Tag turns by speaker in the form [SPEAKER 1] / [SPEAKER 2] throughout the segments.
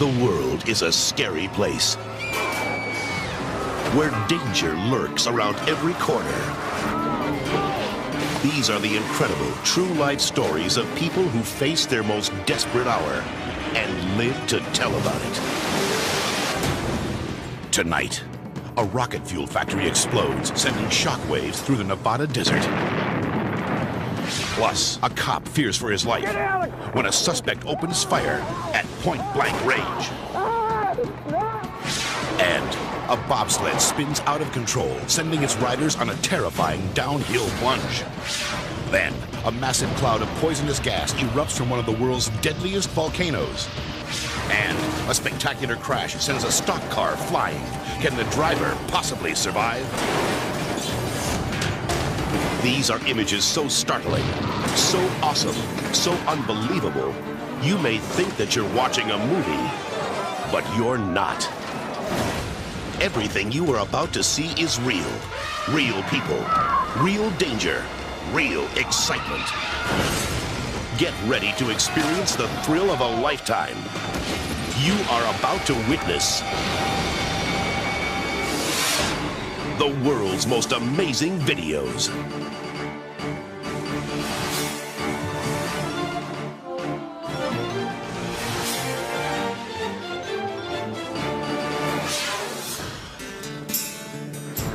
[SPEAKER 1] The world is a scary place where danger lurks around every corner. These are the incredible, true-life stories of people who face their most desperate hour and live to tell about it. Tonight, a rocket fuel factory explodes, sending shockwaves through the Nevada desert. Plus, a cop fears for his life when a suspect opens fire at point-blank range. And a bobsled spins out of control, sending its riders on a terrifying downhill plunge. Then, a massive cloud of poisonous gas erupts from one of the world's deadliest volcanoes. And a spectacular crash sends a stock car flying. Can the driver possibly survive? These are images so startling, so awesome, so unbelievable, you may think that you're watching a movie, but you're not. Everything you are about to see is real. Real people, real danger, real excitement. Get ready to experience the thrill of a lifetime. You are about to witness the world's most amazing videos.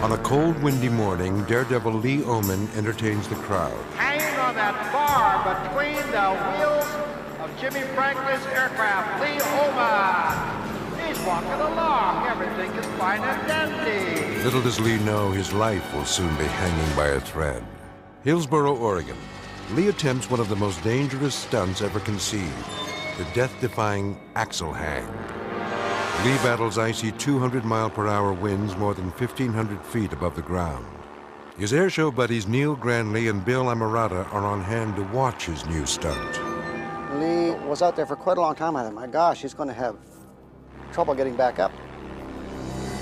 [SPEAKER 2] On a cold, windy morning, Daredevil Lee Oman entertains the crowd.
[SPEAKER 3] Hanging on that bar between the wheels of Jimmy Franklin's aircraft, Lee Oman. He's walking along. Everything is fine and dandy.
[SPEAKER 2] Little does Lee know his life will soon be hanging by a thread. Hillsboro, Oregon. Lee attempts one of the most dangerous stunts ever conceived, the death-defying axle hang. Lee battles icy 200-mile-per-hour winds more than 1,500 feet above the ground. His airshow buddies Neil Granley and Bill Amarata are on hand to watch his new stunt.
[SPEAKER 4] Lee was out there for quite a long time. I thought, my gosh, he's going to have trouble getting back up.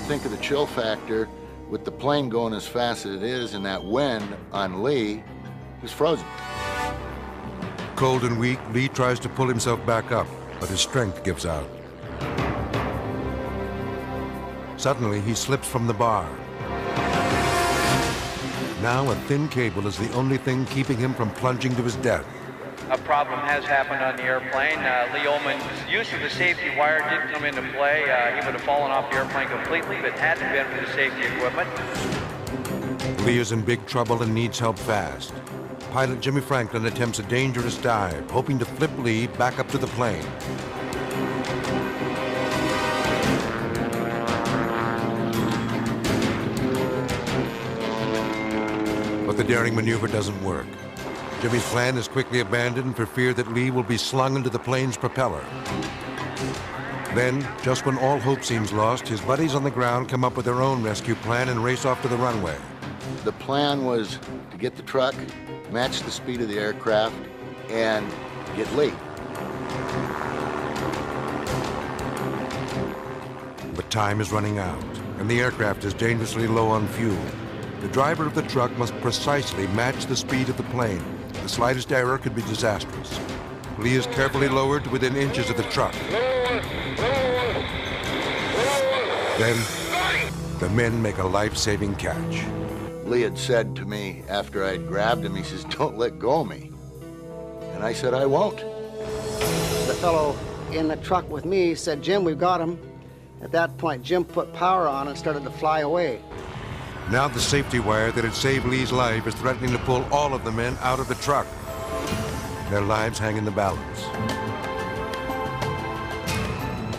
[SPEAKER 5] Think of the chill factor with the plane going as fast as it is, and that wind on Lee is frozen.
[SPEAKER 2] Cold and weak, Lee tries to pull himself back up, but his strength gives out. Suddenly, he slips from the bar. Now, a thin cable is the only thing keeping him from plunging to his death.
[SPEAKER 6] A problem has happened on the airplane. Lee Oman's use of the safety wire did come into play. He would have fallen off the airplane completely, but had it been for the safety equipment.
[SPEAKER 2] Lee is in big trouble and needs help fast. Pilot Jimmy Franklin attempts a dangerous dive, hoping to flip Lee back up to the plane. But the daring maneuver doesn't work. Jimmy's plan is quickly abandoned for fear that Lee will be slung into the plane's propeller. Then, just when all hope seems lost, his buddies on the ground come up with their own rescue plan and race off to the runway.
[SPEAKER 5] The plan was to get the truck, match the speed of the aircraft, and get Lee.
[SPEAKER 2] But time is running out, and the aircraft is dangerously low on fuel. The driver of the truck must precisely match the speed of the plane. The slightest error could be disastrous. Lee is carefully lowered to within inches of the truck. Then, the men make a life-saving catch.
[SPEAKER 5] Lee had said to me after I'd grabbed him, he says, "Don't let go of me." And I said, "I won't."
[SPEAKER 4] The fellow in the truck with me said, "Jim, we've got him." At that point, Jim put power on and started to fly away.
[SPEAKER 2] Now the safety wire that had saved Lee's life is threatening to pull all of the men out of the truck. Their lives hang in the balance.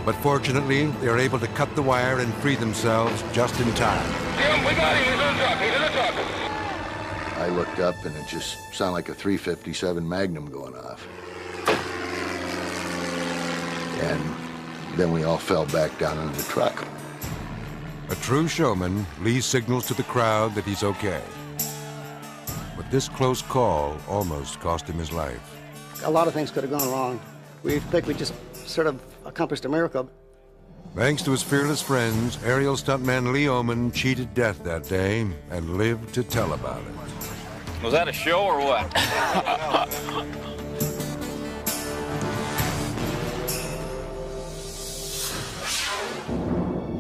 [SPEAKER 2] But fortunately, they are able to cut the wire and free themselves just in time.
[SPEAKER 7] Jim, we got him. He's in the truck. He's in the truck.
[SPEAKER 5] I looked up and it just sounded like a .357 Magnum going off. And then we all fell back down into the truck.
[SPEAKER 2] A true showman, Lee signals to the crowd that he's okay. But this close call almost cost him his life.
[SPEAKER 4] A lot of things could have gone wrong. We think we just sort of accomplished a miracle.
[SPEAKER 2] Thanks to his fearless friends, aerial stuntman Lee Oman cheated death that day and lived to tell about it.
[SPEAKER 8] Was that a show or what?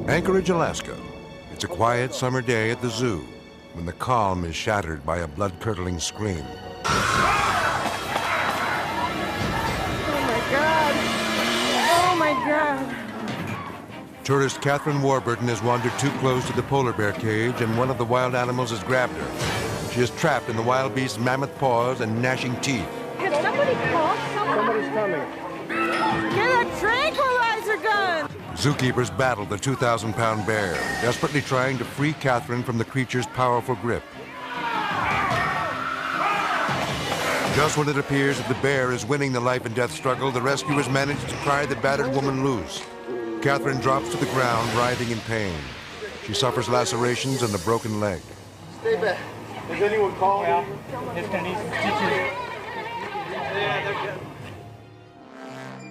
[SPEAKER 2] Anchorage, Alaska. It's a quiet summer day at the zoo when the calm is shattered by a blood-curdling scream.
[SPEAKER 8] Oh my God!
[SPEAKER 2] Tourist Catherine Warburton has wandered too close to the polar bear cage, and one of the wild animals has grabbed her. She is trapped in the wild beast's mammoth paws and gnashing teeth.
[SPEAKER 8] Can somebody call someone?
[SPEAKER 4] Somebody's coming.
[SPEAKER 8] Get a tranquilizer gun!
[SPEAKER 2] Zookeepers battle the 2,000-pound bear, desperately trying to free Catherine from the creature's powerful grip. Just when it appears that the bear is winning the life and death struggle, the rescuers manage to pry the battered woman loose. Catherine drops to the ground, writhing in pain. She suffers lacerations and a broken leg.
[SPEAKER 4] Stay back. Is anyone calling?
[SPEAKER 9] Well, it's going to need some stitches.
[SPEAKER 4] Yeah, they're good.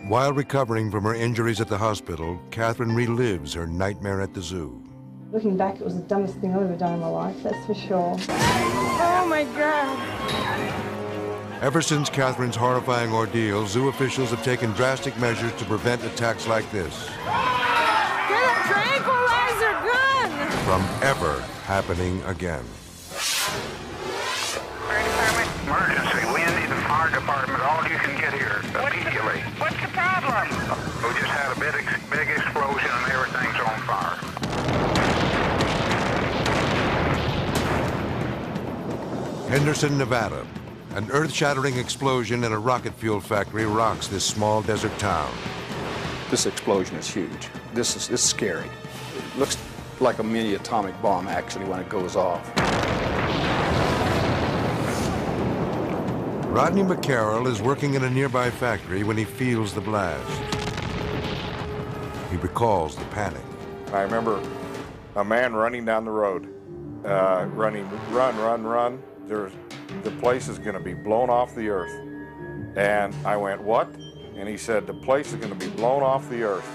[SPEAKER 2] While recovering from her injuries at the hospital, Catherine relives her nightmare at the zoo.
[SPEAKER 10] Looking back, it was the dumbest thing I've ever done in my life, that's for sure.
[SPEAKER 8] Oh my God!
[SPEAKER 2] Ever since Catherine's horrifying ordeal, zoo officials have taken drastic measures to prevent attacks like this
[SPEAKER 8] Get a tranquilizer gun!
[SPEAKER 2] from ever happening again.
[SPEAKER 7] Fire department. Emergency. We need the fire department. All you can get here immediately. What's the problem? We just had a big explosion and everything's on fire.
[SPEAKER 2] Henderson, Nevada. An earth-shattering explosion in a rocket fuel factory rocks this small desert town.
[SPEAKER 11] This explosion is huge. This is scary. It looks like a mini atomic bomb actually when it goes off.
[SPEAKER 2] Rodney McCarroll is working in a nearby factory when he feels the blast. He recalls the panic.
[SPEAKER 12] I remember a man running down the road, run. The place is going to be blown off the earth. And I went, what? And he said, the place is going to be blown off the earth.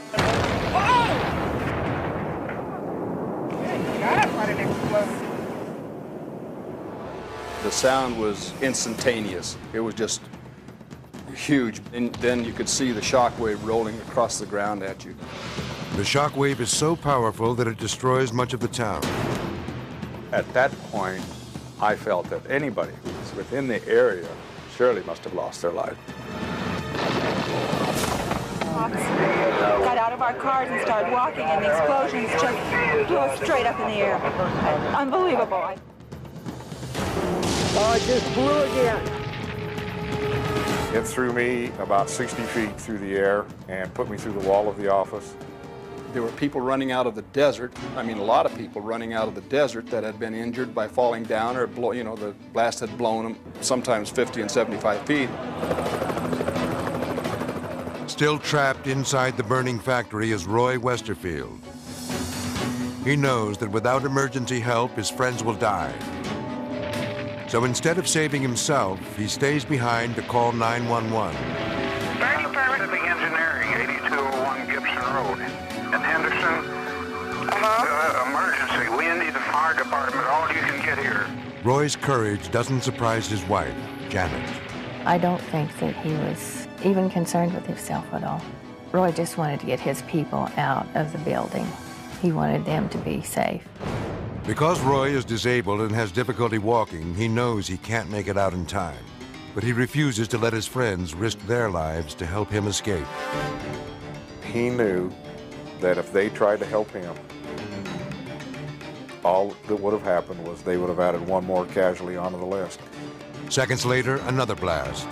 [SPEAKER 11] The sound was instantaneous. It was just huge. And then you could see the shock wave rolling across the ground at you.
[SPEAKER 2] The shock wave is so powerful that it destroys much of the town.
[SPEAKER 12] At that point, I felt that anybody who was within the area surely must have lost their life.
[SPEAKER 8] Got out of our cars and started walking, and the explosions just blew us straight up in the air. Unbelievable.
[SPEAKER 4] Oh, it just blew again.
[SPEAKER 12] It threw me about 60 feet through the air and put me through the wall of the office.
[SPEAKER 11] There were people running out of the desert. I mean, a lot of people running out of the desert that had been injured by falling down or, the blast had blown them, sometimes 50 and 75 feet.
[SPEAKER 2] Still trapped inside the burning factory is Roy Westerfield. He knows that without emergency help, his friends will die. So instead of saving himself, he stays behind to call 911.
[SPEAKER 7] Fire department. Pacific Engineering, 8201 Gibson Road. In Henderson. Emergency. We need the fire department. All you can get here.
[SPEAKER 2] Roy's courage doesn't surprise his wife, Janet.
[SPEAKER 13] I don't think that he was even concerned with himself at all. Roy just wanted to get his people out of the building. He wanted them to be safe.
[SPEAKER 2] Because Roy is disabled and has difficulty walking, he knows he can't make it out in time. But he refuses to let his friends risk their lives to help him escape.
[SPEAKER 12] He knew that if they tried to help him, all that would have happened was they would have added one more casualty onto the list.
[SPEAKER 2] Seconds later, another blast.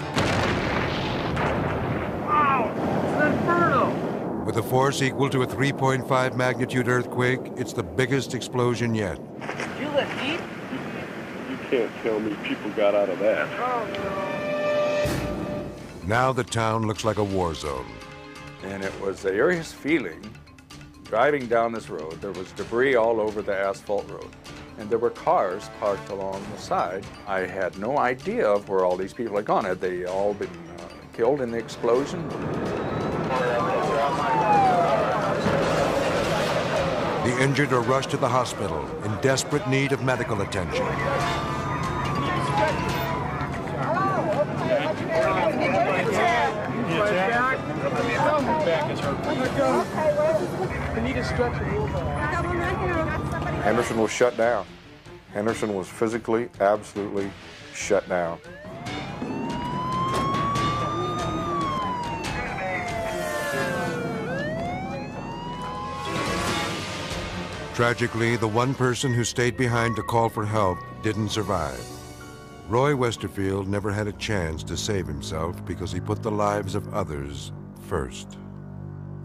[SPEAKER 3] Wow! It's an inferno!
[SPEAKER 2] With a force equal to a 3.5 magnitude earthquake, it's the biggest explosion yet.
[SPEAKER 3] Did you let heat?
[SPEAKER 14] You can't tell me people got out of that.
[SPEAKER 3] Oh, no.
[SPEAKER 2] Now the town looks like a war zone.
[SPEAKER 12] And it was the eeriest feeling driving down this road. There was debris all over the asphalt road. And there were cars parked along the side. I had no idea of where all these people had gone. Had they all been killed in the explosion?
[SPEAKER 2] The injured are rushed to the hospital in desperate need of medical attention.
[SPEAKER 9] We need to stretch a little bit.
[SPEAKER 12] Henderson was shut down. Henderson was physically, absolutely shut down.
[SPEAKER 2] Tragically, the one person who stayed behind to call for help didn't survive. Roy Westerfield never had a chance to save himself because he put the lives of others first.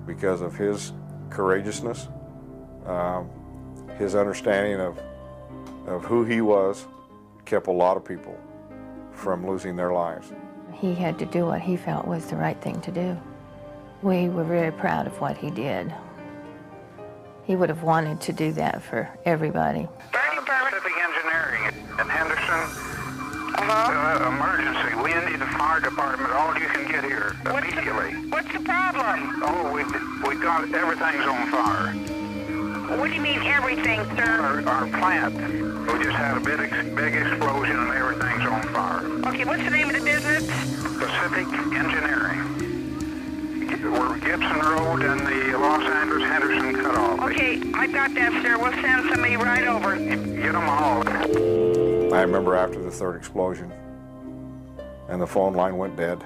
[SPEAKER 12] Because of his courageousness, his understanding of who he was, kept a lot of people from losing their lives.
[SPEAKER 13] He had to do what he felt was the right thing to do. We were very proud of what he did. He would have wanted to do that for everybody.
[SPEAKER 7] Pacific Engineering in Henderson. Emergency. We need the fire department. All you can get here immediately.
[SPEAKER 15] What's the problem?
[SPEAKER 7] Oh, we got everything's on fire.
[SPEAKER 15] What do you mean everything, sir?
[SPEAKER 7] Our plant. We just had a big explosion and everything's on fire.
[SPEAKER 15] Okay, what's the name of the business?
[SPEAKER 7] Pacific Engineering. We're Gibson Road and the Los Angeles Henderson cutoff.
[SPEAKER 15] Okay, I got that, sir. We'll send somebody right over.
[SPEAKER 7] Get them all.
[SPEAKER 12] I remember after the third explosion, and the phone line went dead,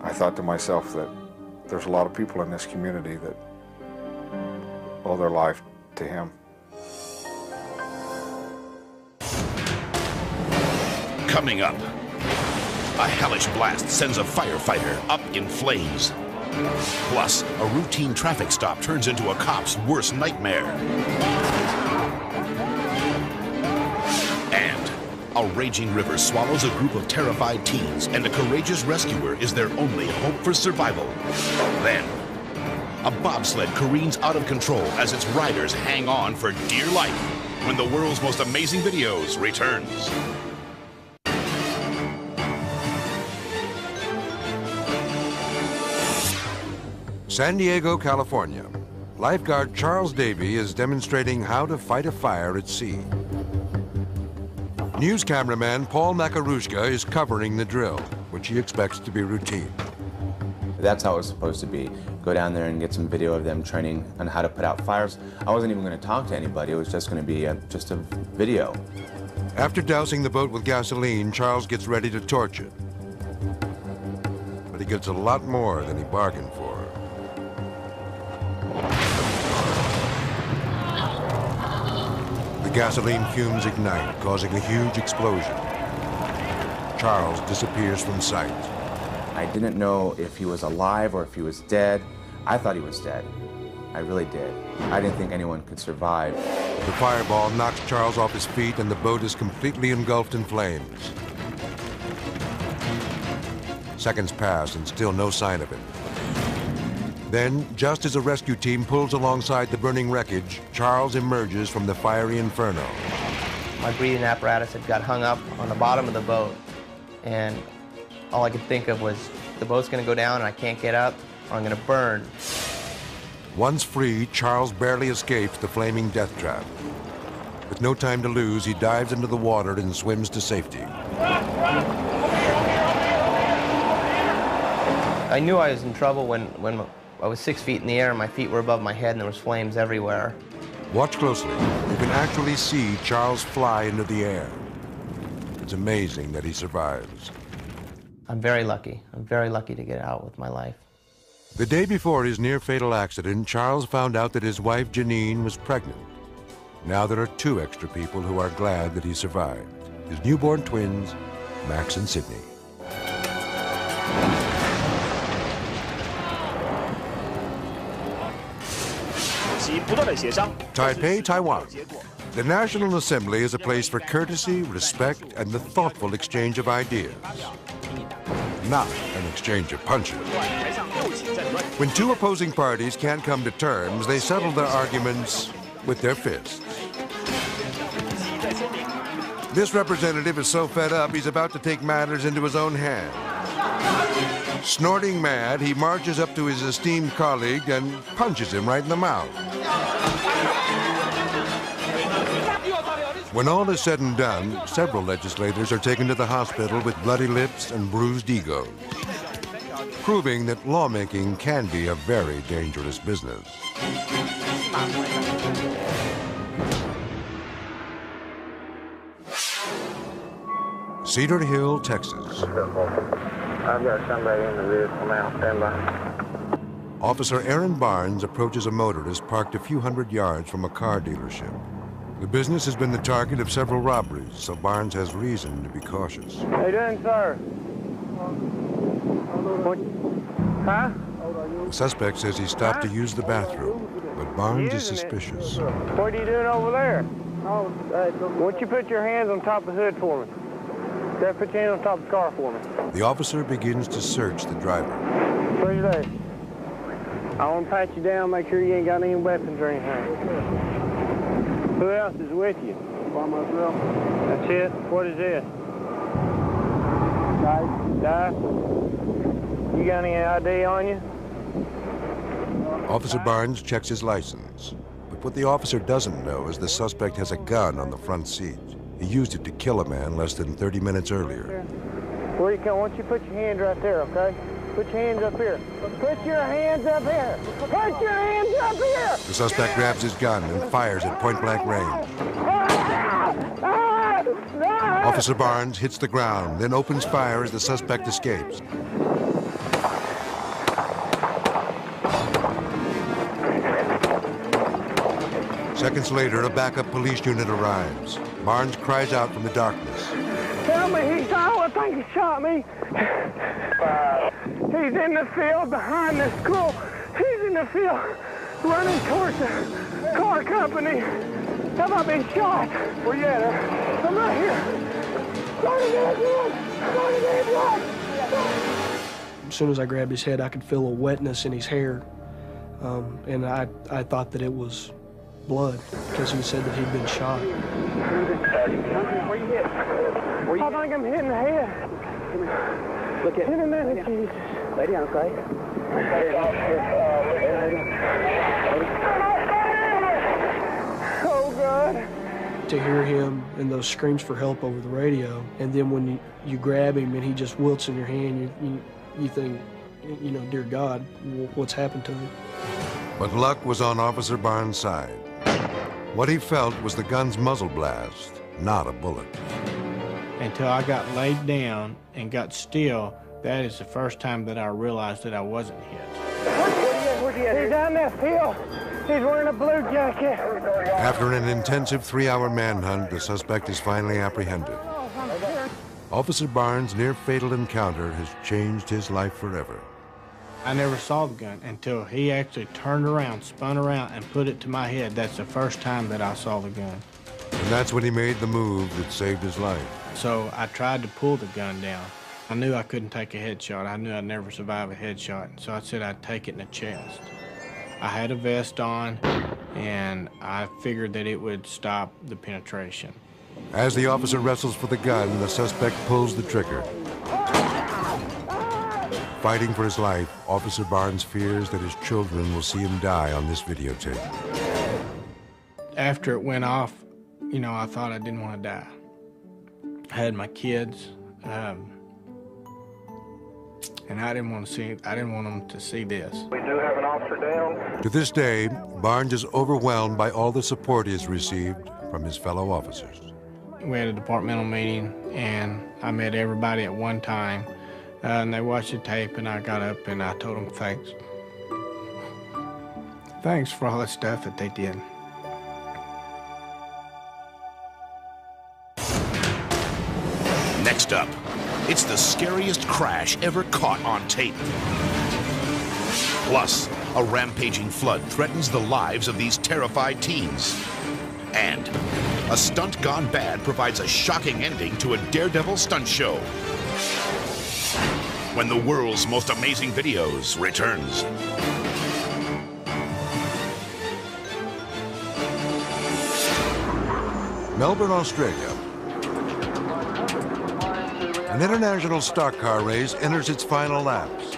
[SPEAKER 12] I thought to myself that there's a lot of people in this community that owe their life to him.
[SPEAKER 1] Coming up, a hellish blast sends a firefighter up in flames. Plus, a routine traffic stop turns into a cop's worst nightmare. And a raging river swallows a group of terrified teens, and a courageous rescuer is their only hope for survival. Then, a bobsled careens out of control as its riders hang on for dear life when the world's most amazing videos returns.
[SPEAKER 2] San Diego, California. Lifeguard Charles Davy is demonstrating how to fight a fire at sea. News cameraman Paul Makarushka is covering the drill, which he expects to be routine.
[SPEAKER 16] That's how it was supposed to be. Go down there and get some video of them training on how to put out fires. I wasn't even going to talk to anybody. It was just going to be just a video.
[SPEAKER 2] After dousing the boat with gasoline, Charles gets ready to torch it. But he gets a lot more than he bargained for. The gasoline fumes ignite, causing a huge explosion. Charles disappears from sight.
[SPEAKER 16] I didn't know if he was alive or if he was dead. I thought he was dead. I really did. I didn't think anyone could survive.
[SPEAKER 2] The fireball knocks Charles off his feet and the boat is completely engulfed in flames. Seconds pass and still no sign of him. Then, just as a rescue team pulls alongside the burning wreckage, Charles emerges from the fiery inferno.
[SPEAKER 17] My breathing apparatus had got hung up on the bottom of the boat, and all I could think of was the boat's going to go down and I can't get up, or I'm going to burn.
[SPEAKER 2] Once free, Charles barely escapes the flaming death trap. With no time to lose, he dives into the water and swims to safety.
[SPEAKER 17] I knew I was in trouble when I was 6 feet in the air and my feet were above my head and there was flames everywhere.
[SPEAKER 2] Watch closely. You can actually see Charles fly into the air. It's amazing that he survives.
[SPEAKER 17] I'm very lucky. I'm very lucky to get out with my life.
[SPEAKER 2] The day before his near-fatal accident, Charles found out that his wife, Janine, was pregnant. Now there are 2 extra people who are glad that he survived. His newborn twins, Max and Sydney. Taipei, Taiwan. The National Assembly is a place for courtesy, respect, and the thoughtful exchange of ideas. Not an exchange of punches. When 2 opposing parties can't come to terms, they settle their arguments with their fists. This representative is so fed up, he's about to take matters into his own hands. Snorting mad, he marches up to his esteemed colleague and punches him right in the mouth. When all is said and done, several legislators are taken to the hospital with bloody lips and bruised egos. proving that lawmaking can be a very dangerous business. Cedar Hill, Texas.
[SPEAKER 18] I've got somebody in the vehicle now. Stand by.
[SPEAKER 2] Officer Aaron Barnes approaches a motorist parked a few hundred yards from a car dealership. The business has been the target of several robberies, so Barnes has reason to be cautious.
[SPEAKER 18] How you doing, sir? Huh?
[SPEAKER 2] The suspect says he stopped to use the bathroom, but Barnes is suspicious.
[SPEAKER 18] What are you doing over there? Why don't you put your hands on top of the hood for me? Put your hands on top of the car for me.
[SPEAKER 2] The officer begins to search the driver.
[SPEAKER 18] What is that? I want to pat you down, make sure you ain't got any weapons or anything. Who else is with you? By myself. That's it? What is this? Die? You got any ID on you?
[SPEAKER 2] Officer Barnes checks his license. But what the officer doesn't know is the suspect has a gun on the front seat. He used it to kill a man less than 30 minutes earlier.
[SPEAKER 18] Where you come? Why don't you put your hands right there, okay? Put your hands up here. Put your hands up here. Put your hands up here.
[SPEAKER 2] The suspect grabs his gun and fires at point-blank range. Officer Barnes hits the ground, then opens fire as the suspect escapes. Seconds later, a backup police unit arrives. Barnes cries out from the darkness.
[SPEAKER 18] Tell me he's out. I think he shot me. He's in the field behind the school. He's in the field running towards the car company. Have I been shot? Where you at? I'm right here. Go to the ambulance. Go to the ambulance.
[SPEAKER 9] As soon as I grabbed his head, I could feel a wetness in his hair. And I thought that it was blood because he said that he'd been shot.
[SPEAKER 18] Where you hit? I think I'm hitting the head. Look at him. Jesus. Lay down, okay? Oh, God.
[SPEAKER 9] To hear him and those screams for help over the radio, and then when you grab him and he just wilts in your hand, you think, you know, dear God, what's happened to him?
[SPEAKER 2] But luck was on Officer Barnes' side. What he felt was the gun's muzzle blast, not a bullet.
[SPEAKER 19] Until I got laid down and got still, that is the first time that I realized that I wasn't hit.
[SPEAKER 18] Where's he at? He's down that hill. He's wearing a blue jacket.
[SPEAKER 2] After an intensive 3-hour manhunt, the suspect is finally apprehended. Officer Barnes' near-fatal encounter has changed his life forever.
[SPEAKER 19] I never saw the gun until he actually turned around, spun around, and put it to my head. That's the first time that I saw the gun.
[SPEAKER 2] And that's when he made the move that saved his life.
[SPEAKER 19] So I tried to pull the gun down. I knew I couldn't take a headshot. I knew I'd never survive a headshot. So I said I'd take it in the chest. I had a vest on, and I figured that it would stop the penetration.
[SPEAKER 2] As the officer wrestles for the gun, the suspect pulls the trigger. Fighting for his life, Officer Barnes fears that his children will see him die on this videotape.
[SPEAKER 19] After it went off, you know, I thought I didn't want to die. I had my kids, and I didn't want them to see this.
[SPEAKER 18] We do have an officer down.
[SPEAKER 2] To this day, Barnes is overwhelmed by all the support he has received from his fellow officers.
[SPEAKER 19] We had a departmental meeting, and I met everybody at one time, and they watched the tape, and I got up and I told them thanks. Thanks for all the stuff that they did.
[SPEAKER 1] Next up, it's the scariest crash ever caught on tape. Plus, a rampaging flood threatens the lives of these terrified teens. And a stunt gone bad provides a shocking ending to a daredevil stunt show. When the world's most amazing videos returns.
[SPEAKER 2] Melbourne, Australia. An international stock car race enters its final laps.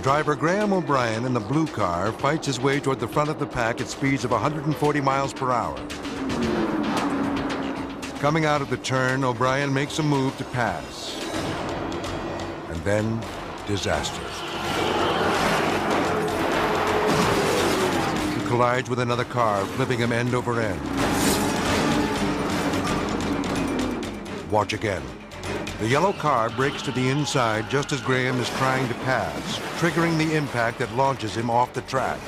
[SPEAKER 2] Driver Graham O'Brien in the blue car fights his way toward the front of the pack at speeds of 140 miles per hour. Coming out of the turn, O'Brien makes a move to pass. And then, disaster. He collides with another car, flipping him end over end. Watch again. The yellow car brakes to the inside just as Graham is trying to pass, triggering the impact that launches him off the track.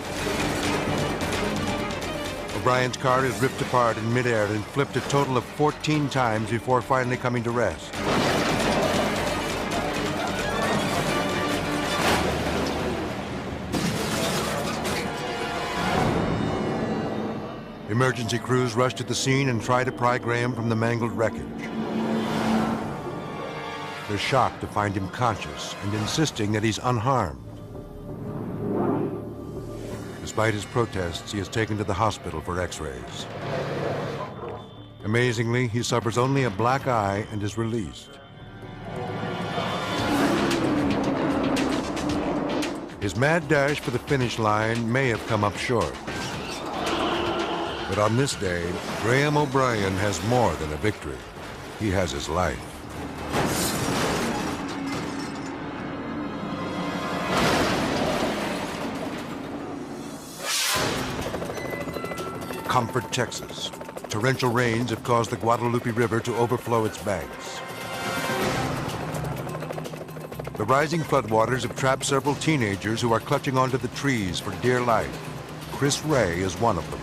[SPEAKER 2] O'Brien's car is ripped apart in midair and flipped a total of 14 times before finally coming to rest. Emergency crews rush to the scene and try to pry Graham from the mangled wreckage. They're shocked to find him conscious and insisting that he's unharmed. Despite his protests, he is taken to the hospital for x-rays. Amazingly, he suffers only a black eye and is released. His mad dash for the finish line may have come up short. But on this day, Graham O'Brien has more than a victory. He has his life. Comfort, Texas. Torrential rains have caused the Guadalupe River to overflow its banks. The rising floodwaters have trapped several teenagers who are clutching onto the trees for dear life. Chris Ray is one of them.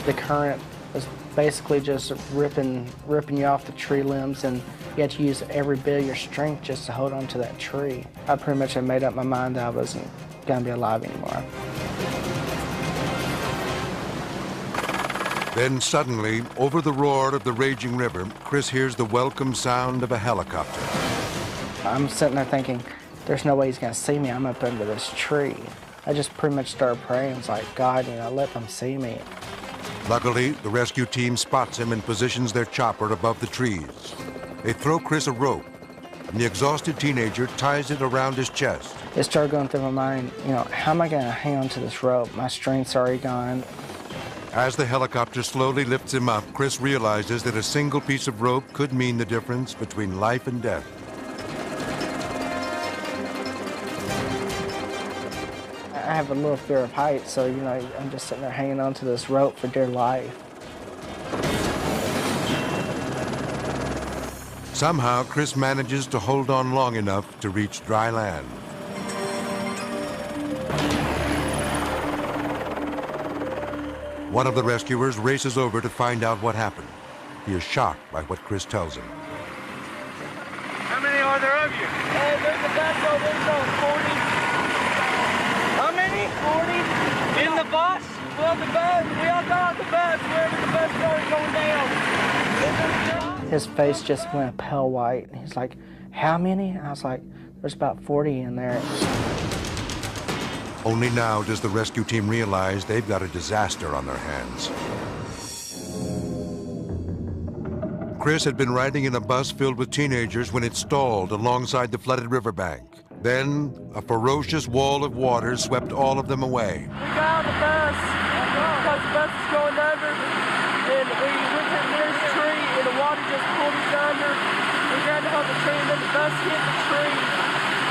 [SPEAKER 20] The current was basically just ripping you off the tree limbs, and you had to use every bit of your strength just to hold on to that tree. I pretty much had made up my mind that I wasn't going to be alive anymore.
[SPEAKER 2] Then suddenly, over the roar of the raging river, Chris hears the welcome sound of a helicopter.
[SPEAKER 20] I'm sitting there thinking, there's no way he's going to see me. I'm up under this tree. I just pretty much started praying. It's like, God, let them see me.
[SPEAKER 2] Luckily, the rescue team spots him and positions their chopper above the trees. They throw Chris a rope, and the exhausted teenager ties it around his chest.
[SPEAKER 20] It started going through my mind, how am I going to hang on to this rope? My strength's already gone.
[SPEAKER 2] As the helicopter slowly lifts him up, Chris realizes that a single piece of rope could mean the difference between life and death.
[SPEAKER 20] I have a little fear of heights, so, I'm just sitting there hanging on to this rope for dear life.
[SPEAKER 2] Somehow, Chris manages to hold on long enough to reach dry land. One of the rescuers races over to find out what happened. He is shocked by what Chris tells him.
[SPEAKER 18] How many are there of you? There's a bus over there, 40. How many? 40. In the bus? Well, the bus, we all got the bus. Wherever the bus started going down.
[SPEAKER 20] His face just went pale white. He's like, how many? I was like, there's about 40 in there.
[SPEAKER 2] Only now does the rescue team realize they've got a disaster on their hands. Chris had been riding in a bus filled with teenagers when it stalled alongside the flooded riverbank. Then, a ferocious wall of water swept all of them away.
[SPEAKER 18] We got out of the bus because the bus is going under, and we went to the nearest tree, and the water just pulled us under. We grabbed hold of the tree, and then the bus hit the tree.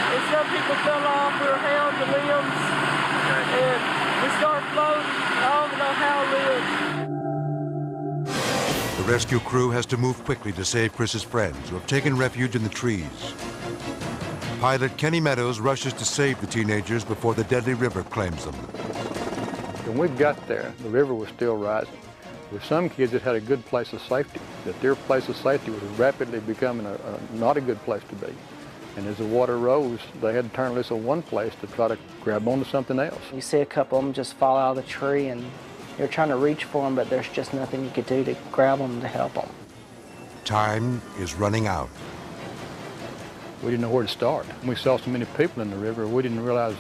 [SPEAKER 18] And some people fell off, we were held the limbs, and we started floating. I don't know how it lived.
[SPEAKER 2] The rescue crew has to move quickly to save Chris's friends, who have taken refuge in the trees. Pilot Kenny Meadows rushes to save the teenagers before the deadly river claims them.
[SPEAKER 21] When we got there, the river was still rising. With some kids, it had a good place of safety, that their place of safety was rapidly becoming not a good place to be. And as the water rose, they had to turn loose on one place to try to grab onto something else.
[SPEAKER 20] You see a couple of them just fall out of the tree, and you're trying to reach for them, but there's just nothing you could do to grab them to help them.
[SPEAKER 2] Time is running out.
[SPEAKER 21] We didn't know where to start. We saw so many people in the river, we didn't realize,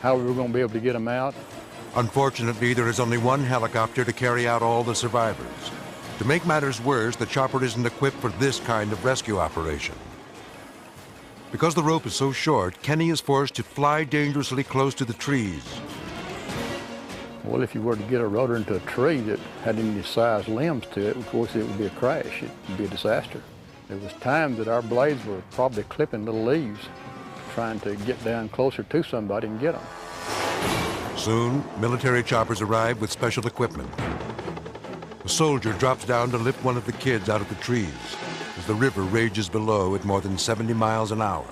[SPEAKER 21] how we were going to be able to get them out.
[SPEAKER 2] Unfortunately, there is only one helicopter to carry out all the survivors. To make matters worse, the chopper isn't equipped for this kind of rescue operation. Because the rope is so short, Kenny is forced to fly dangerously close to the trees.
[SPEAKER 21] Well, if you were to get a rotor into a tree that had any size limbs to it, of course it would be a crash. It would be a disaster. There was times that our blades were probably clipping little leaves, trying to get down closer to somebody and get them.
[SPEAKER 2] Soon, military choppers arrive with special equipment. A soldier drops down to lift one of the kids out of the trees as the river rages below at more than 70 miles an hour.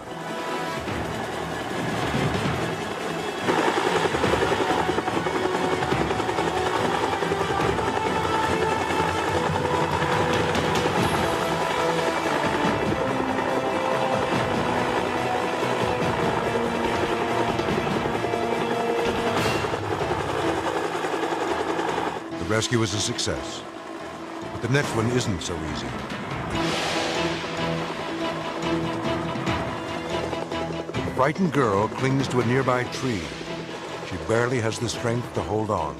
[SPEAKER 2] The rescue is a success, but the next one isn't so easy. The frightened girl clings to a nearby tree. She barely has the strength to hold on.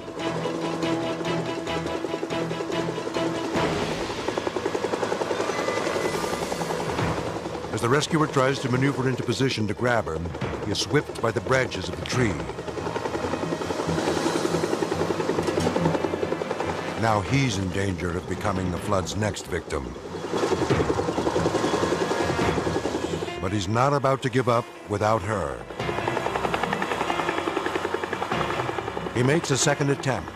[SPEAKER 2] As the rescuer tries to maneuver into position to grab her, he is whipped by the branches of the tree. Now he's in danger of becoming the flood's next victim. But he's not about to give up without her. He makes a second attempt.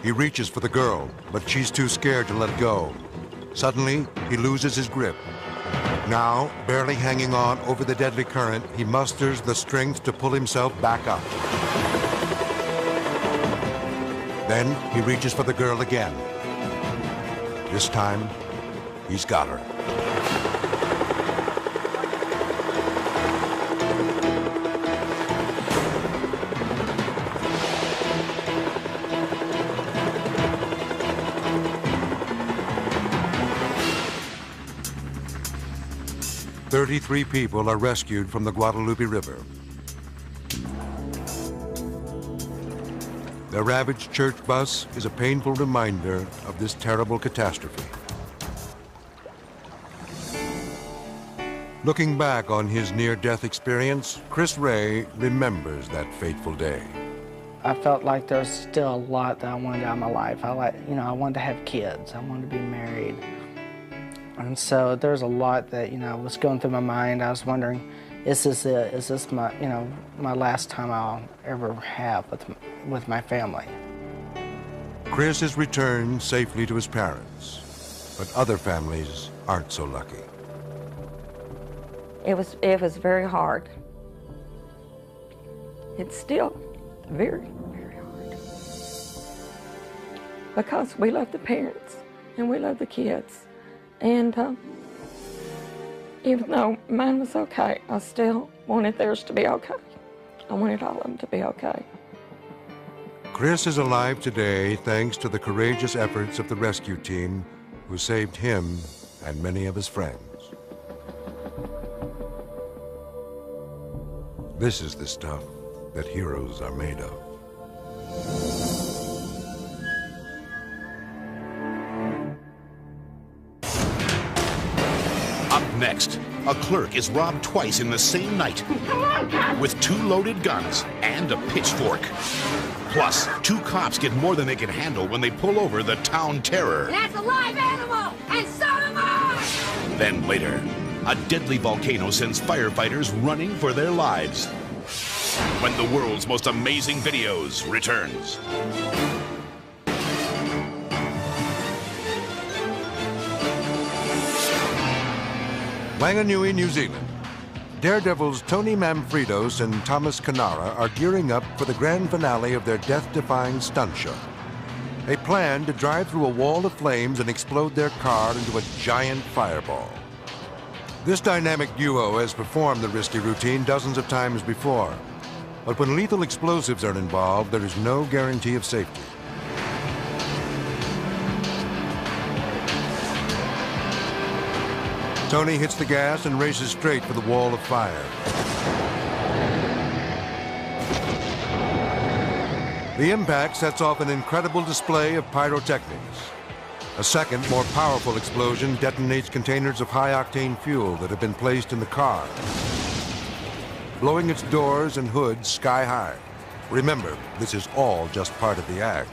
[SPEAKER 2] He reaches for the girl, but she's too scared to let go. Suddenly, he loses his grip. Now, barely hanging on over the deadly current, he musters the strength to pull himself back up. Then he reaches for the girl again. This time, he's got her. "33 people are rescued from the Guadalupe River. The ravaged church bus is a painful reminder of this terrible catastrophe. Looking back on his near-death experience, Chris Ray remembers that fateful day.
[SPEAKER 20] I felt like there was still a lot that I wanted out of my life. I wanted to have kids. I wanted to be married. And so there's a lot that, was going through my mind. I was wondering, is this it? Is this my, my last time I'll ever have with my family?
[SPEAKER 2] Chris has returned safely to his parents, but other families aren't so lucky.
[SPEAKER 6] It was very hard. It's still very, very hard. Because we love the parents and we love the kids. And even though mine was okay, I still wanted theirs to be okay. I wanted all of them to be okay.
[SPEAKER 2] Chris is alive today thanks to the courageous efforts of the rescue team who saved him and many of his friends. This is the stuff that heroes are made of.
[SPEAKER 1] Up next, a clerk is robbed twice in the same night with 2 loaded guns and a pitchfork. Plus, 2 cops get more than they can handle when they pull over the town terror.
[SPEAKER 22] That's a live animal, and so am I!
[SPEAKER 1] Then later, a deadly volcano sends firefighters running for their lives. When the world's most amazing videos returns.
[SPEAKER 2] Wanganui, New Zealand. Daredevils Tony Manfredos and Thomas Canara are gearing up for the grand finale of their death-defying stunt show. They plan to drive through a wall of flames and explode their car into a giant fireball. This dynamic duo has performed the risky routine dozens of times before, but when lethal explosives are involved, there is no guarantee of safety. Tony hits the gas and races straight for the wall of fire. The impact sets off an incredible display of pyrotechnics. A second, more powerful explosion detonates containers of high-octane fuel that have been placed in the car. blowing its doors and hoods sky high. Remember, this is all just part of the act.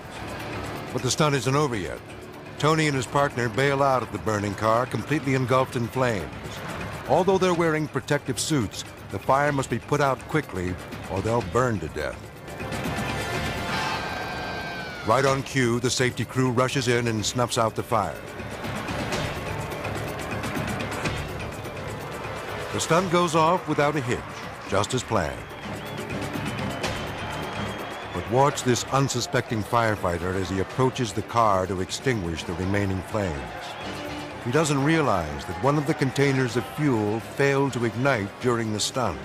[SPEAKER 2] But the stunt isn't over yet. Tony and his partner bail out of the burning car, completely engulfed in flames. Although they're wearing protective suits, the fire must be put out quickly or they'll burn to death. Right on cue, the safety crew rushes in and snuffs out the fire. The stunt goes off without a hitch, just as planned. But watch this unsuspecting firefighter as he approaches the car to extinguish the remaining flames. He doesn't realize that one of the containers of fuel failed to ignite during the stunt.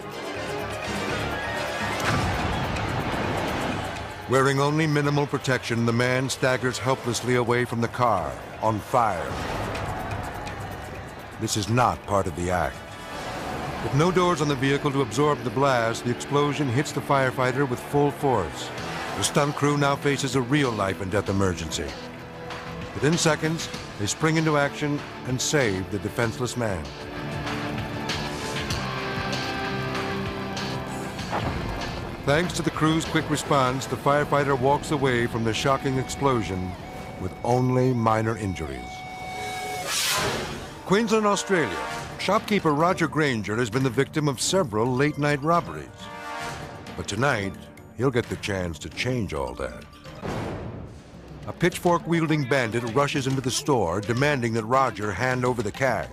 [SPEAKER 2] Wearing only minimal protection, the man staggers helplessly away from the car, on fire. This is not part of the act. With no doors on the vehicle to absorb the blast, the explosion hits the firefighter with full force. The stunt crew now faces a real life and death emergency. Within seconds, they spring into action and save the defenseless man. Thanks to the crew's quick response, the firefighter walks away from the shocking explosion with only minor injuries. Queensland, Australia. Shopkeeper Roger Granger has been the victim of several late-night robberies. But tonight, he'll get the chance to change all that. A pitchfork-wielding bandit rushes into the store, demanding that Roger hand over the cash.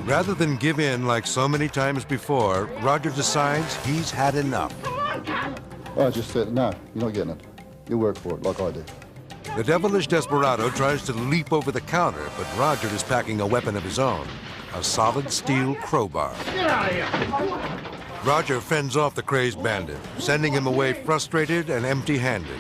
[SPEAKER 2] Rather than give in like so many times before, Roger decides he's had enough.
[SPEAKER 5] I just said, no, you're not getting it. You work for it like I do.
[SPEAKER 2] The devilish desperado tries to leap over the counter, but Roger is packing a weapon of his own, a solid steel crowbar.
[SPEAKER 18] Get out of here!
[SPEAKER 2] Roger fends off the crazed bandit, sending him away frustrated and empty-handed.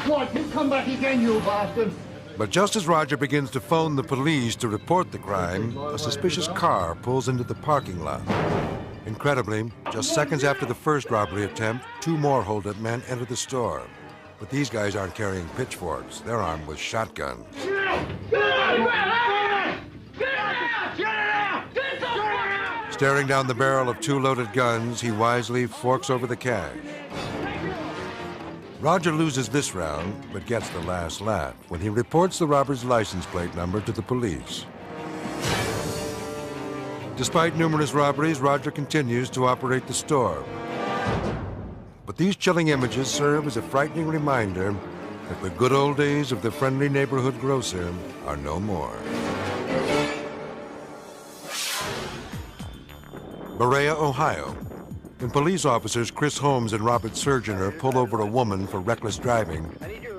[SPEAKER 18] What? You come back again, you bastard!
[SPEAKER 2] But just as Roger begins to phone the police to report the crime, a suspicious car pulls into the parking lot. Incredibly, just seconds after the first robbery attempt, 2 more hold-up men enter the store. But these guys aren't carrying pitchforks. They're armed with shotguns. Staring down the barrel of 2 loaded guns, he wisely forks over the cash. Roger loses this round, but gets the last laugh when he reports the robber's license plate number to the police. Despite numerous robberies, Roger continues to operate the store. But these chilling images serve as a frightening reminder that the good old days of the friendly neighborhood grocer are no more. Berea, Ohio. When police officers Chris Holmes and Robert Surgener pull over a woman for reckless driving,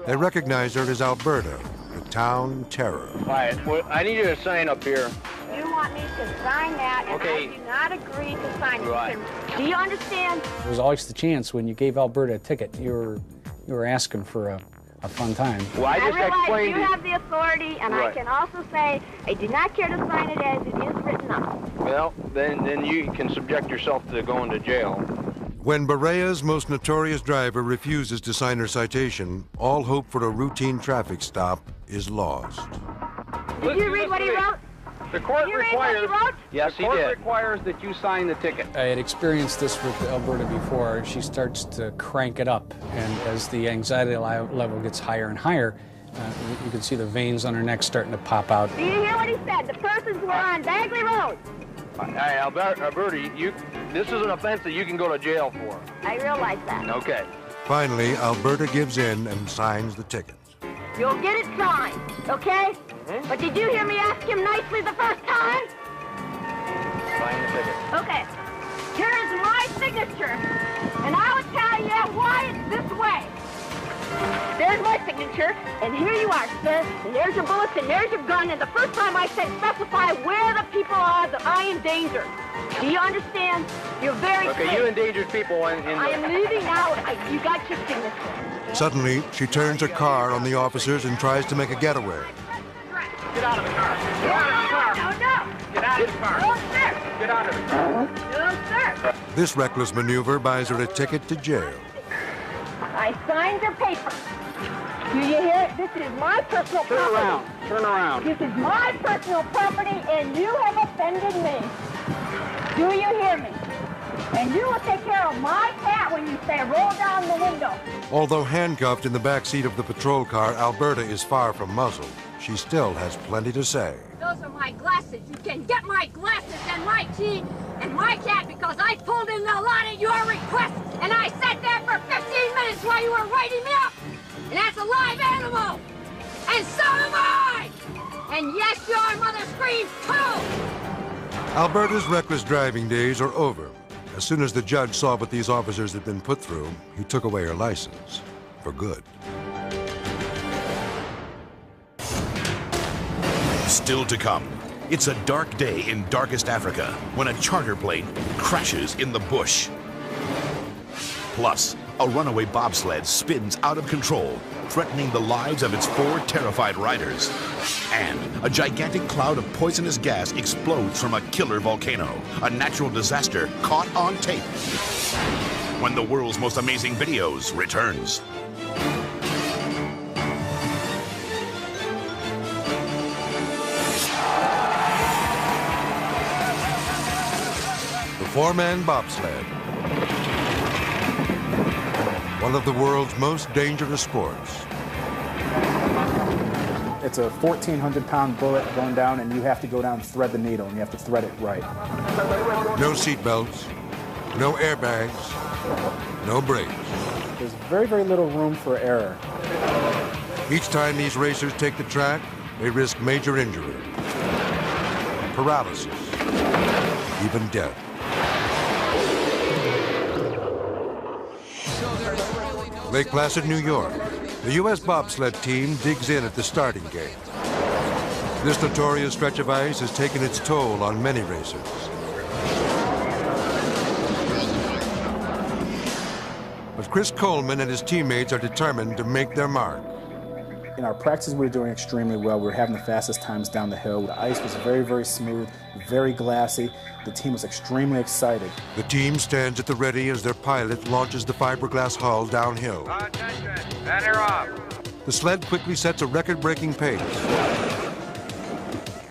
[SPEAKER 2] they recognize her as Alberta, the town terror.
[SPEAKER 3] Quiet. Well, I need you to sign up here.
[SPEAKER 15] You want me to sign that, and
[SPEAKER 3] Okay.
[SPEAKER 15] I do not agree to sign it.
[SPEAKER 3] Right.
[SPEAKER 15] Do you understand?
[SPEAKER 10] There was always the chance when you gave Alberta a ticket, you were asking for a fun time.
[SPEAKER 3] Well, I just
[SPEAKER 15] realize
[SPEAKER 3] explained
[SPEAKER 15] you
[SPEAKER 3] it.
[SPEAKER 15] have the authority, and I
[SPEAKER 3] Right.
[SPEAKER 15] can also say I do not care to sign it as it is written up.
[SPEAKER 3] Well, then you can subject yourself to going to jail.
[SPEAKER 2] When Berea's most notorious driver refuses to sign her citation, all hope for a routine traffic stop is lost.
[SPEAKER 15] Did you read what he wrote?
[SPEAKER 3] The court
[SPEAKER 15] Did you read what he wrote?
[SPEAKER 3] Yes, he did. The court requires that you sign the ticket.
[SPEAKER 10] I had experienced this with Alberta before. She starts to crank it up, and as the anxiety level gets higher and higher, you can see the veins on her neck starting to pop out.
[SPEAKER 15] Do you hear what he said? The persons were on Bagley Road.
[SPEAKER 3] Hey, Alberta, this is an offense that you can go to jail for.
[SPEAKER 15] I realize that.
[SPEAKER 3] Okay.
[SPEAKER 2] Finally, Alberta gives in and signs the ticket.
[SPEAKER 15] You'll get it signed, okay? But did you hear me ask him nicely the first time?
[SPEAKER 3] Sign the ticket.
[SPEAKER 15] Okay. Here is my signature, and I'll tell you why it's this way. There's my signature, and here you are, sir. And there's your bullets, and there's your gun. And the first time I said specify where the people are that I endangered. Do you understand? You're very
[SPEAKER 3] Okay,
[SPEAKER 15] clear.
[SPEAKER 3] you endangered people in
[SPEAKER 15] I am leaving now. You got your signature.
[SPEAKER 2] Suddenly, she turns her car on the officers and tries to make a getaway.
[SPEAKER 3] Get out of the car. Get out of the car.
[SPEAKER 15] No.
[SPEAKER 3] Get out of the car.
[SPEAKER 15] No, sir.
[SPEAKER 3] Get out of the car.
[SPEAKER 15] No, sir.
[SPEAKER 2] This reckless maneuver buys her a ticket to jail.
[SPEAKER 15] I signed your paper. Do you hear it? This is my personal property.
[SPEAKER 3] Turn around. Turn around.
[SPEAKER 15] This is my personal property, and you have offended me. Do you hear me? And you will take care of my cat when you say roll down the window.
[SPEAKER 2] Although handcuffed in the back seat of the patrol car, Alberta is far from muzzled. She still has plenty to say.
[SPEAKER 22] Those are my glasses. You can get my glasses and my key and my cat because I pulled in a lot at your request and I sat there for 15 minutes while you were writing me up. And that's a live animal. And so am I. And yes, your mother screams too.
[SPEAKER 2] Alberta's reckless driving days are over. As soon as the judge saw what these officers had been put through, he took away her license for good.
[SPEAKER 1] Still to come, it's a dark day in darkest Africa when a charter plane crashes in the bush. Plus, a runaway bobsled spins out of control, threatening the lives of its 4 terrified riders. And a gigantic cloud of poisonous gas explodes from a killer volcano, a natural disaster caught on tape. When the world's most amazing videos returns.
[SPEAKER 2] The 4-man bobsled. One of the world's most dangerous sports.
[SPEAKER 4] It's a 1,400-pound bullet going down, and you have to go down and thread the needle, and you have to thread it right.
[SPEAKER 2] No seat belts, no airbags, no brakes.
[SPEAKER 4] There's very, very little room for error.
[SPEAKER 2] Each time these racers take the track, they risk major injury, paralysis, even death. Lake Placid, New York. The U.S. bobsled team digs in at the starting gate. This notorious stretch of ice has taken its toll on many racers. But Chris Coleman and his teammates are determined to make their mark.
[SPEAKER 4] In our practices, we were doing extremely well. We were having the fastest times down the hill. The ice was very, very smooth, very glassy. The team was extremely excited.
[SPEAKER 2] The team stands at the ready as their pilot launches the fiberglass hull downhill.
[SPEAKER 3] Attention, center off.
[SPEAKER 2] The sled quickly sets a record-breaking pace,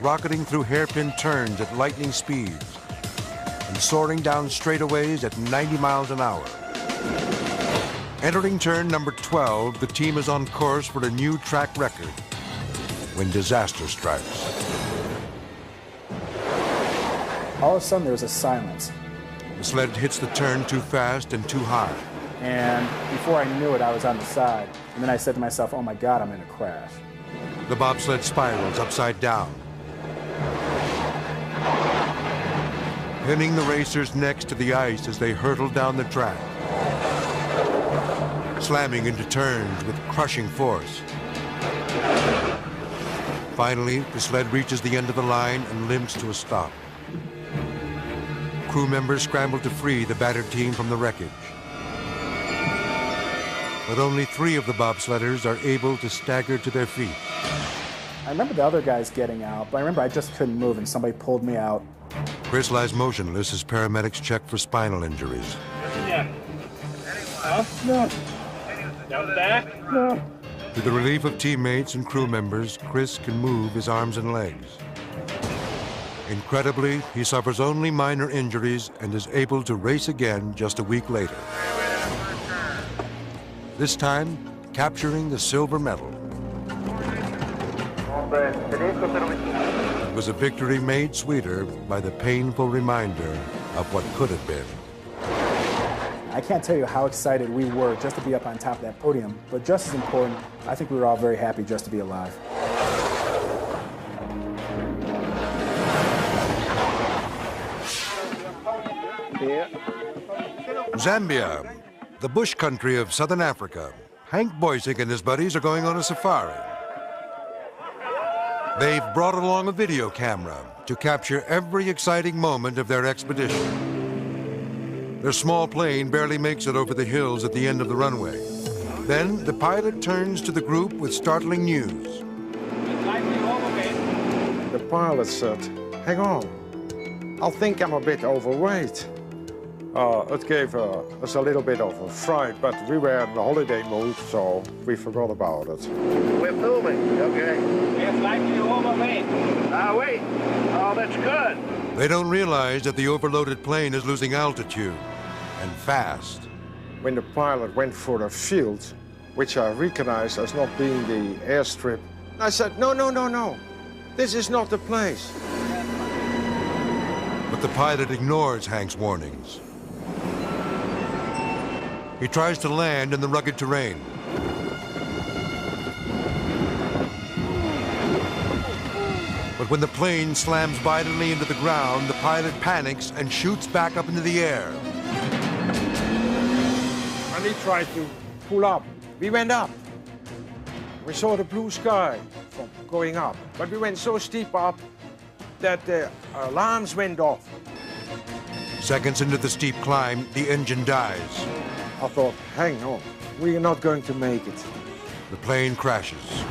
[SPEAKER 2] rocketing through hairpin turns at lightning speeds and soaring down straightaways at 90 miles an hour. Entering turn number 12, the team is on course for a new track record when disaster strikes.
[SPEAKER 4] All of a sudden, there was a silence.
[SPEAKER 2] The sled hits the turn too fast and too high.
[SPEAKER 4] And before I knew it, I was on the side. And then I said to myself, oh my God, I'm in a crash.
[SPEAKER 2] The bobsled spirals upside down, pinning the racers next to the ice as they hurtle down the track, slamming into turns with crushing force. Finally, the sled reaches the end of the line and limps to a stop. Crew members scramble to free the battered team from the wreckage. But only 3 of the bobsledders are able to stagger to their feet.
[SPEAKER 4] I remember the other guys getting out, but I remember I just couldn't move and somebody pulled me out.
[SPEAKER 2] Chris lies motionless as paramedics check for spinal injuries.
[SPEAKER 18] Yeah. No. Down back? No.
[SPEAKER 2] To the relief of teammates and crew members, Chris can move his arms and legs. Incredibly, he suffers only minor injuries and is able to race again just a week later. This time, capturing the silver medal. It was a victory made sweeter by the painful reminder of what could have been.
[SPEAKER 4] I can't tell you how excited we were just to be up on top of that podium, but just as important, I think we were all very happy just to be alive.
[SPEAKER 2] Zambia, the bush country of southern Africa. Hank Boysick and his buddies are going on a safari. They've brought along a video camera to capture every exciting moment of their expedition. Their small plane barely makes it over the hills at the end of the runway. Then the pilot turns to the group with startling news.
[SPEAKER 8] The pilot said, hang on, I think I'm a bit overweight. It gave us a little bit of a fright, but we were in the holiday mood, so we forgot about it.
[SPEAKER 3] We're filming, okay? It's likely overweight. Wait. Oh, that's good.
[SPEAKER 2] They don't realize that the overloaded plane is losing altitude, and fast.
[SPEAKER 8] When the pilot went for the field, which I recognized as not being the airstrip, I said, no, no, no, no. This is not the place.
[SPEAKER 2] But the pilot ignores Hank's warnings. He tries to land in the rugged terrain. But when the plane slams violently into the ground, the pilot panics and shoots back up into the air.
[SPEAKER 8] And he tried to pull up. We went up. We saw the blue sky from going up. But we went so steep up that the alarms went off.
[SPEAKER 2] Seconds into the steep climb, the engine dies.
[SPEAKER 8] I thought, hang on, we are not going to make it.
[SPEAKER 2] The plane crashes.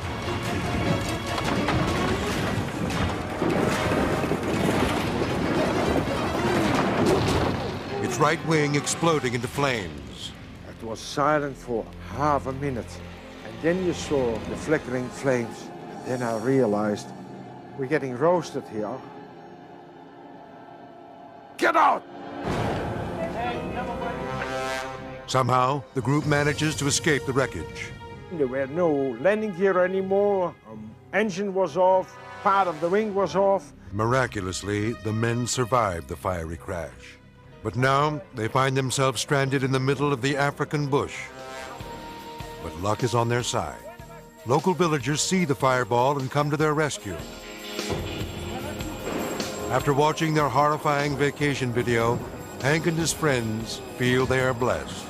[SPEAKER 2] Its right wing exploding into flames.
[SPEAKER 8] It was silent for half a minute. And then you saw the flickering flames. Then I realized we're getting roasted here. Get out!
[SPEAKER 2] Somehow, the group manages to escape the wreckage.
[SPEAKER 8] There were no landing gear anymore. Engine was off. Part of the wing was off.
[SPEAKER 2] Miraculously, the men survived the fiery crash. But now, they find themselves stranded in the middle of the African bush. But luck is on their side. Local villagers see the fireball and come to their rescue. After watching their horrifying vacation video, Hank and his friends feel they are blessed.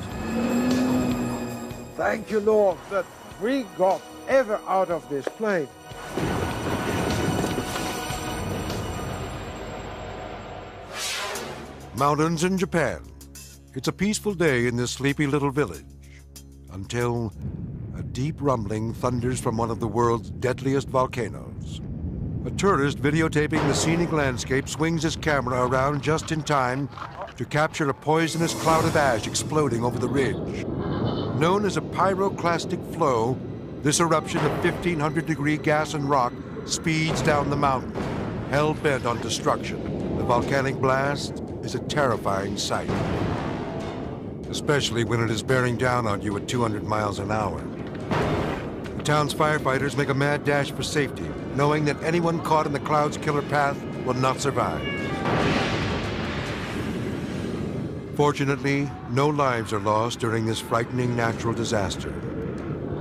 [SPEAKER 8] Thank you, Lord, that we got ever out of this plane.
[SPEAKER 2] Mountains in Japan. It's a peaceful day in this sleepy little village. Until a deep rumbling thunders from one of the world's deadliest volcanoes. A tourist videotaping the scenic landscape swings his camera around just in time to capture a poisonous cloud of ash exploding over the ridge. Known as a pyroclastic flow, this eruption of 1,500-degree gas and rock speeds down the mountain, hell-bent on destruction. The volcanic blast is a terrifying sight, especially when it is bearing down on you at 200 miles an hour. The town's firefighters make a mad dash for safety, knowing that anyone caught in the cloud's killer path will not survive. Fortunately, no lives are lost during this frightening natural disaster.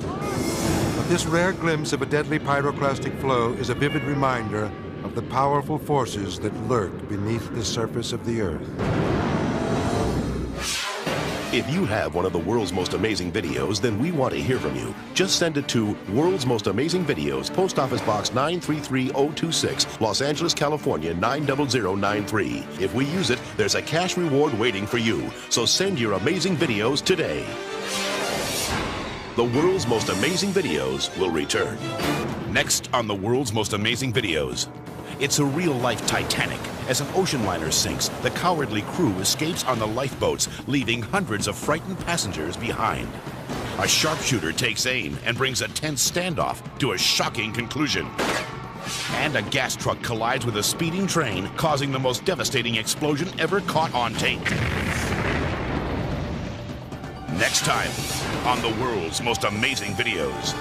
[SPEAKER 2] But this rare glimpse of a deadly pyroclastic flow is a vivid reminder of the powerful forces that lurk beneath the surface of the Earth.
[SPEAKER 1] If you have one of the world's most amazing videos, then we want to hear from you. Just send it to World's Most Amazing Videos, Post Office Box 933026, Los Angeles, California 90093. If we use it, there's a cash reward waiting for you. So send your amazing videos today. The World's Most Amazing Videos will return. Next on the World's Most Amazing Videos. It's a real-life Titanic. As an ocean liner sinks, the cowardly crew escapes on the lifeboats, leaving hundreds of frightened passengers behind. A sharpshooter takes aim and brings a tense standoff to a shocking conclusion. And a gas truck collides with a speeding train, causing the most devastating explosion ever caught on tape. Next time on the World's Most Amazing Videos.